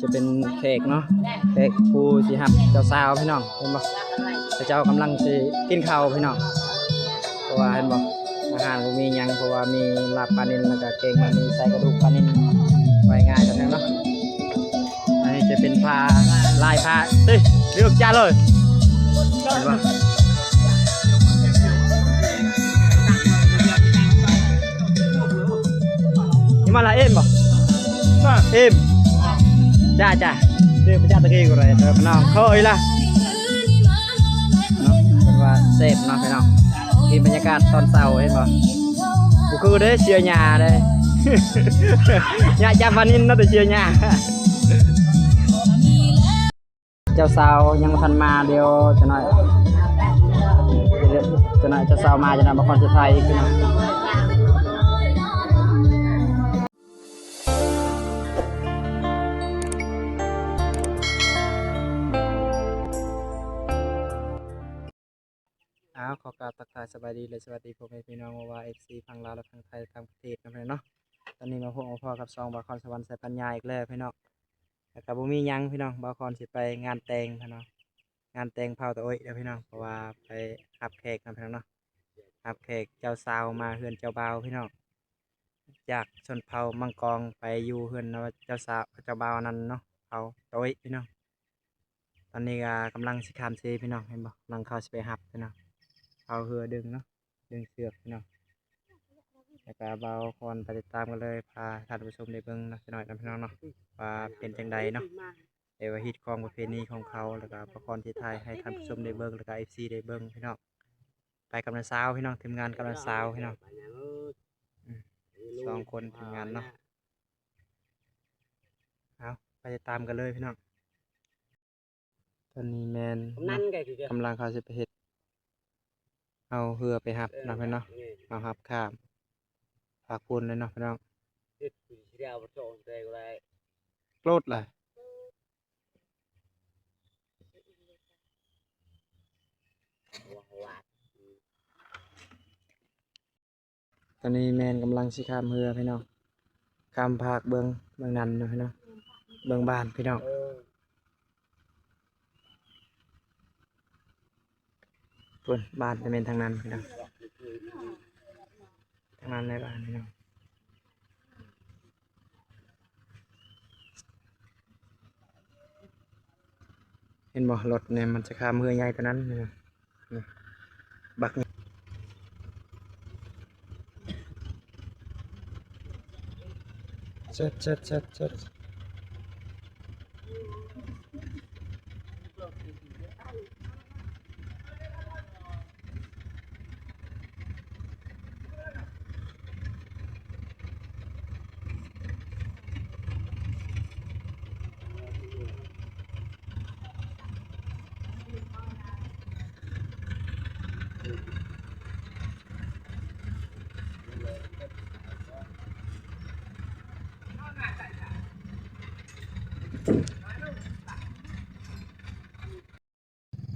จะเป็นเค้กเนาะเค้กผู้สิฮับเจ้าสาวพี่น้องเห็นบ่เจ้ากำลังสิกินข้าวพี่น้องเพราะว่าเห็นบ่อาหารบ่มีหยังเพราะว่ามีลาบปลานิ่นแล้วก็เค้กมันมีใส่กระดูกปลานิ่นไว้ง่ายกันเนาะอันนี้จะเป็นผ้าลายผ้าเลือกจ้าเลยเห็นบ่นี่มาละเอ็มบ่เอ็มจ้าเดี๋ยวไปจ้าตะกี้กูเลยเดี๋ยวน้องเคยละเนาะเป็นว่าเซฟเนาะพี่น้องกินบรรยากาศตอนเช้าเห็นบ่กูคือได้เชียร์หญ้าได้หญ้าจำวันนี้น่าจะเชียร์หญ้าเจ้าสาวยังทันมาเดี๋ยวจะหน่อยเจ้าสาวมาจะนำมาคอนเสิร์ตไทยพี่น้องขอกราบทักทายสบายดีเลยสวัสดีพ่อแม่พี่น้องว่าFCฝั่งลาวและฝั่งไทยทางประเทศนะพี่น้องเนาะตอนนี้มาพบกับพ่อกับซองบาคอนสวรรค์ใส่ปัญญาอีกแล้วพี่น้องแต่กับบุมียังพี่น้องบาคอนสิไปงานแต่งพี่น้องงานแต่งเผาตะโอ้ยเดี๋ยวพี่น้องเพราะว่าไปหับแขกนะพี่น้องเนาะหับแขกเจ้าสาวมาเฮือนเจ้าบ่าวพี่น้องจากชนเผ่ามังกรไปอยู่เฮือนเจ้าสาวเจ้าบ่าวนั้นเนาะเผาตะโอ้ยพี่น้องตอนนี้ก็กำลังสิขามซีพี่น้องเห็นบ่กำลังเข้าสิไปหับพี่น้องเอาเหือดึงเนาะดึงเสือกเนาะแล้วก็เบาคอนไปติดตามกันเลยพาท่านผู้ชมได้เบิ่งนะหน่อยนะพี่น้องเนาะว่าเป็นจังใดเนาะเอวฮิตของประเพณีของเขาแล้วก็ประคอนที่ไทยให้ท่านผู้ชมได้เบิ่งแล้วก็FCได้เบิ่งพี่น้องไปกำลังสาวพี่น้องทีมงานกำลังสาวพี่น้องสองคนทีมงานเนาะเอาไปติดตามกันเลยพี่น้องตอนนี้แมนกำลังเขาจะไปเฮ็ดเอาเหือไปหับนะพี่น้องเอาหับข้ามฝากปูนเลยเนาะพี่น้องโกรธเลยตอนนี้แมนกำลังสิข้ามเหือพี่น้องข้ามภาคเบื้องนั้นนะพี่น้องเบื้องบ้านพี่น้องปูนบ้านจะเป็นทางนั้นพี่น้องทางนั้นในบ้านพี่น้องเห็นบ่รถเนี่ยมันจะข้ามเหือใหญ่ตัวนั้นนะบักเช็ด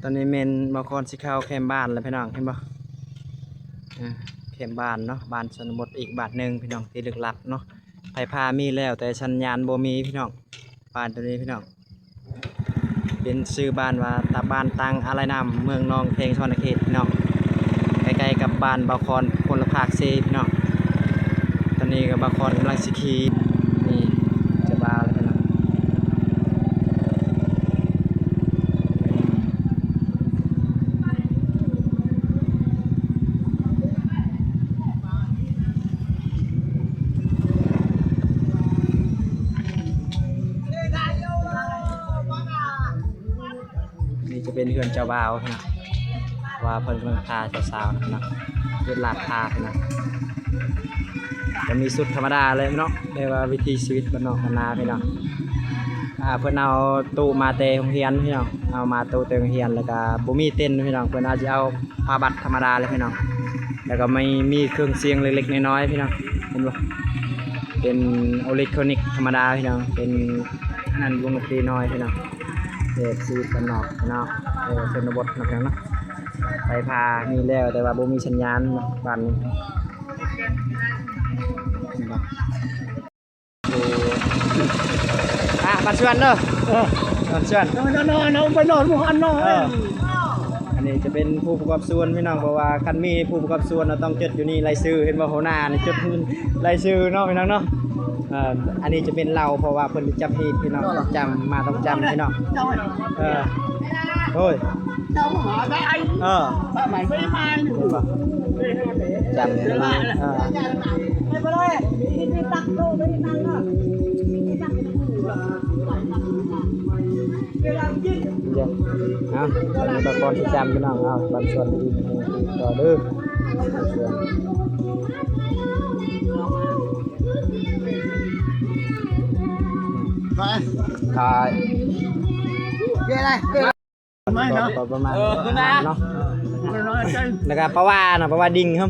ตอนนี้เมนมาคอนสิเข้าแคมบ้านแล้วพี่น้องเห็นบ่แคมบ้านเนาะบ้านชนบทอีกบ้านหนึ่งพี่น้องที่ลึกลับเนาะไผพามีแล้วแต่ชัญญาณบ่มีพี่น้องบ้านตัวนี้พี่น้องเป็นชื่อบ้านว่าตาบ้านตังอะไรนำเมืองนองเพลงชนเขตพี่น้องใกล้ๆกับบ้านบาคอนคนละภาคเซพี่น้องตอนนี้กับบาคอนกำลังสิขี่นี่จะบ้าแล้วพี่น้องจะเป็นเฮือนเจ้าบ่าวนะว่าเพิ่นกำลังพาสาวๆนะเฮ็ดลาดพานะจะมีสุดธรรมดาเลยเนาะเรียกว่าวิถีชีวิตบ้านนอกบ้านนาพี่น้องเพิ่นเอาตู้มาเตะโรงเรียนพี่น้องเอามาตู้เตะโรงเรียนแล้วก็บ่มีเต้นพี่น้องเพิ่นอาจจะเอาผ้าบัตรธรรมดาเลยพี่น้องแล้วก็ไม่มีเครื่องเสียงเล็กๆน้อยๆพี่น้องเห็นบ่เป็นอิเล็กทรอนิกส์ธรรมดาพี่น้องเป็นนั่นวงดนตรีน้อยพี่น้องเด็กชีวิตบ้านนอกพี่น้องชนบทนะพี่น้องเนาะไปพามีแล้วแต่ว่าบ่มีสัญญาณบ้านนี้ บัดชวนเด้อบัดชวน นอนไปนอนหมู่อันนอน อันนี้จะเป็นผู้ประกอบส่วนพี่น้องเพราะว่าคันมีผู้ประกอบส่วนเราต้องจดอยู่นี่รายชื่อเห็นบ่หัวหน้านี่จดรายชื่อเนาะพี่น้องเนาะอันนี้จะเป็นเราเพราะว่าเพิ่นจับผิดพี่น้องจำมาต้องจำพี่น้องโอ้ย เจ้าหาได้ไอ้หมายไม่มาอยู่ จำพี่น้องไม่ไปเลยมีตักโตไม่ตังอ่ะเวลากิน เดี๋ยวเอาตอนนี้บางคนที่จำพี่น้องเอาบางส่วนอีกต่อเด้อไป ถ่าย เกี่ยอะไรไม่เนาะ ประมาณเนาะ น้อยใจ แล้วก็ประว่าดิ่งครับ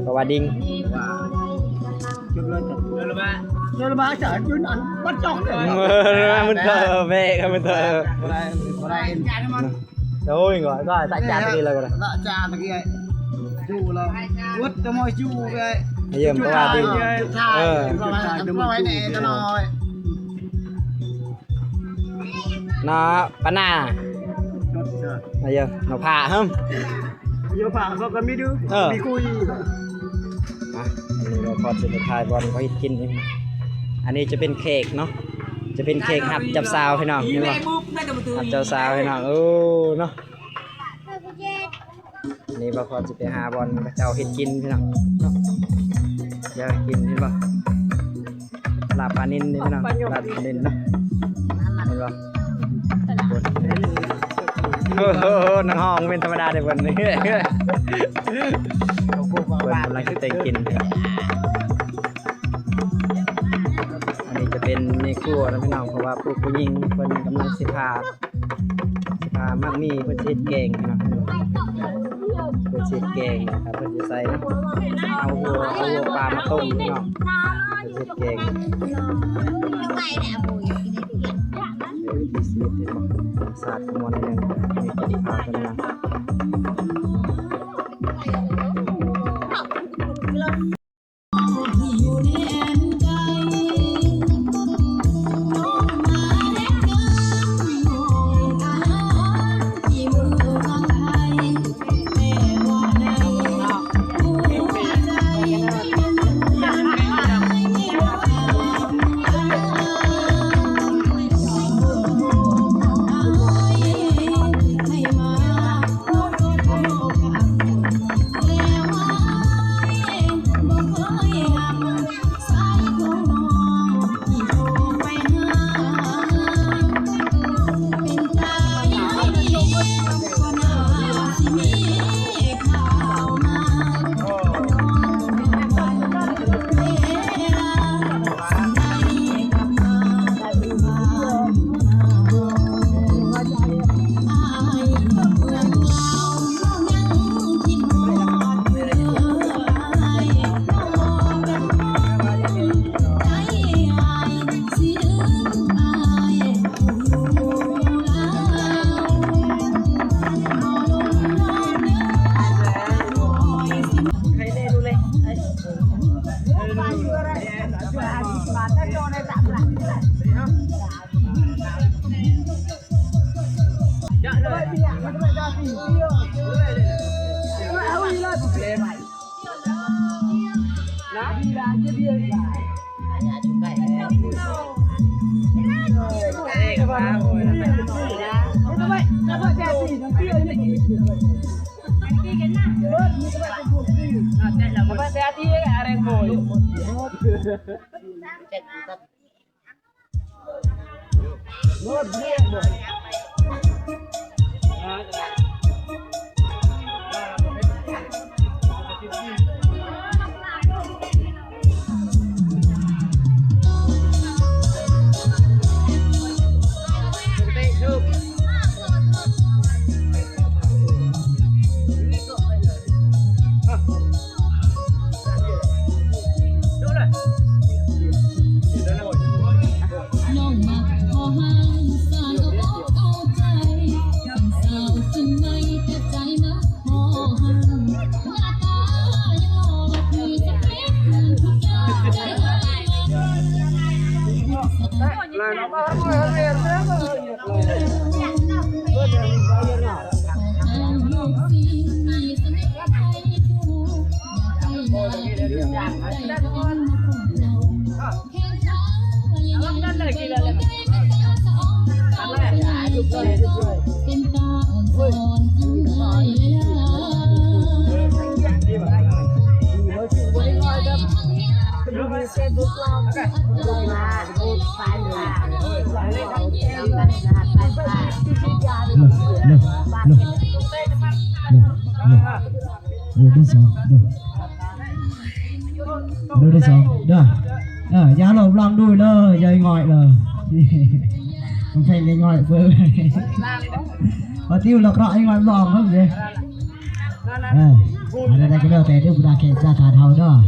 ประว่าดิ่ง จุดเลยเดินมาจะยืนอันวัดจอกเลย มันเถอะเมฆมันเถอะ อะไรโอ้ยก่อนก็tạiจานkiaเลยก่อน ละจานตะกี้จูเราวัดจะมอยจูไป เยี่ยมประว่าดิ่ง ประมาณนี้จะน้อย nó bán à bây giờ nó phà không giờ phà sao cần biết được đi cùi อันนี้เราพอจะไปทายบอลเขาให้กินนี่อันนี้จะเป็นเค้กเนาะจะเป็นเค้กหับจับซาวพี่น้องนี่บ่หับจับซาวพี่น้องโอ้เนาะอันนี้เราพอจะไปหาบอลเจ้าเห็ดกินพี่น้องเนาะเดี๋ยวกินนี่บ่ลาบปลานิ่นนี่พี่น้องลาบปลานิ่นเนาะเห็นบ่โอ้โหนังห้องเป็นธรรมดาเดี๋ยววันนี้เปิดกำลังจะเตะกินอันนี้จะเป็นในครัวนะพี่น้องเพราะว่าผู้หญิงเป็นกำลังสิพามักมีเพื่อนเช็ดแกงนะเพื่อนเช็ดแกงนะครับเพื่อนจะใส่เอาหัวปลามาต้มพี่น้องเพื่อนเช็ดแกงวิธีชีวิตที่มันศาสตร์ขมวดนึงมีกินข้าวกันนะน้องมาขอหันสานก็ đi xuống đâu đi xuống đâu giá lồng lăng đuôi lơ dây ngọi lơ không phải lấy ngọi vừa và tiêu lọc rõ ngọi lòm không gì đây đây cái đầu té đưa đà kẹt ra cả thầu đó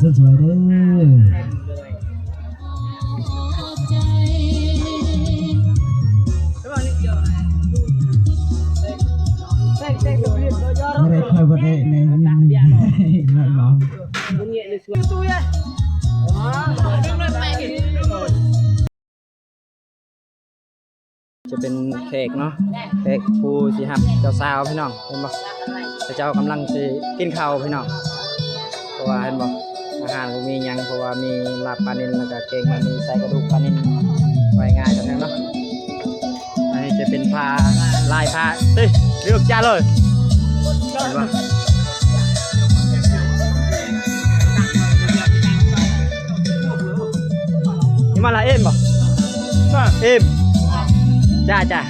sơn sủi đấy đây khơi vật này này ngại lắm จะเป็นเค้กเนาะเค้กผู้สิฮับเจ้าสาวพี่น้องเห็นบ่เจ้ากำลังสิกินข้าวพี่น้องเพราะว่าเห็นบ่อาหารบ่มีหยังเพราะว่ามีลาบปลานิลแล้วก็เก่งมันมีใส่กระดูกปลานิลไว้ง่ายจังนั้นเนาะอันนี้จะเป็นผ้าลายผ้าเลือกจ้าเลยเห็นบ่นี่มาละเอ็มบ่เอ็มจ้า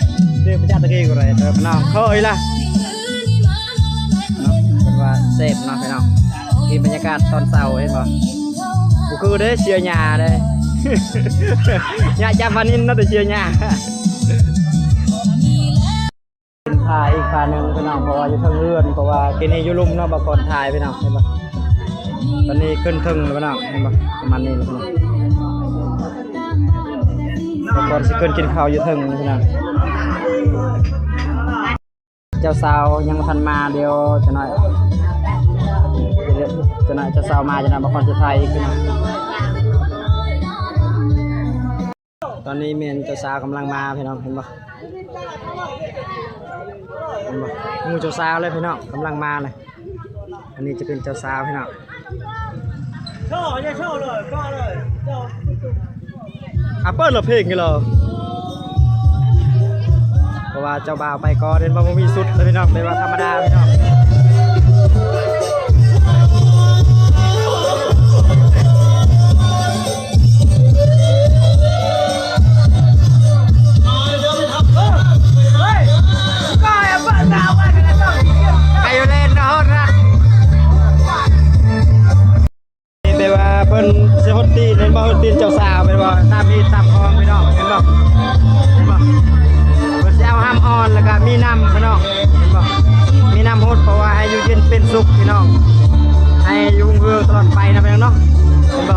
เรื่องพระเจ้าตะกี้กูเลยพี่น้องเคยละเป็นว่าเซฟเนาะพี่น้องกินบรรยากาศตอนเช้าเห็นป่ะกูคือได้เชียร์หญ้าเลยหญ้าจามพานินน่าจะเชียร์หญ้าเป็นพาอีกพาหนึ่งพี่น้องเพราะว่าอยู่ทางเรือนเพราะว่ากินนี่อยู่ลุ่มเนาะบางคนถ่ายพี่น้องเห็นป่ะตอนนี้ขึ้นถึงพี่น้องเห็นป่ะประมาณนี้พี่น้องก่อนสิขึ้นกินข้าวอยู่ถึงพี่น้องเจ้าสาวยังทันมาเดียวจะหน่อยเจ้าสาวมาจะนำมาคอนสุดท้ายอีกพี่น้องตอนนี้เมียนเจ้าสาวกำลังมาพี่น้องเห็นปะงูเจ้าสาวเลยพี่น้องกำลังมาเลยอันนี้จะเป็นเจ้าสาวพี่น้องโชว์เลยเปิดเพลงกันเหรอเพราะว่าเจ้าบ่าวไปก่อนเดินมามีสุดเลยพี่น้องเป็นว่าธรรมดาพี่น้องใครอยู่เล่นนะฮะนะเป็นว่าเพิ่นเสียฮอตตีเห็นบ่ฮอตตีเจ้าสาวเป็นว่าตามมีตามคลองพี่น้องเห็นบ่เอาห้ามอ่อนแล้วก็มีน้ำพี่น้องเห็นบ่มีน้ำฮดเพราะว่าให้อยู่เย็นเป็นสุขพี่น้องให้อยู่เฮือตลอดไปนะพี่น้องเห็นบ่